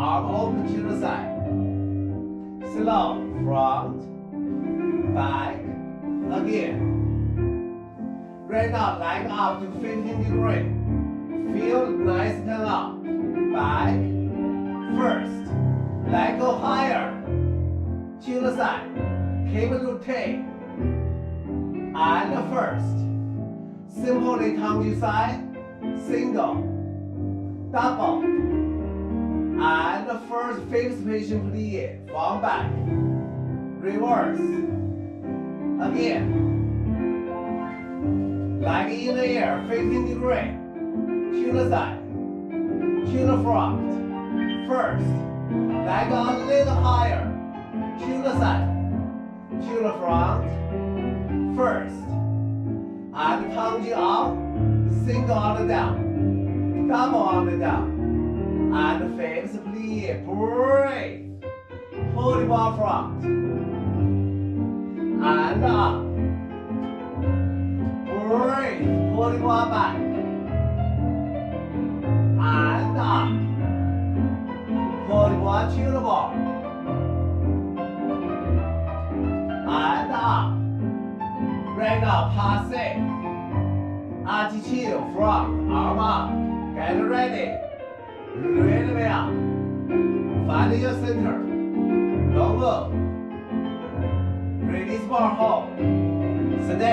arm open to the side. Slow, front, back, again. Right now, leg up to 15 degrees. Feel nice turn up. Back, first. Leg go higher. To the side. Keep rotate. And first. Simply turn to side. Single. Double. And first fifth position please. From back. Reverse. Again. Leg in the air, 15 degrees. To the side. To the front. First. Leg a little higher. To the side. To the front. First. And plunge out. Single on the down. Double on the down. And fifth please. Breathe. Pull the ball front. And up. Breathe. Pull the ball back. And up. Pull the ball to the ball. And up. Right now, pass it. Attitude, front, arm up. Get ready. Ready now. Find your center. Don't move. Release ball hold.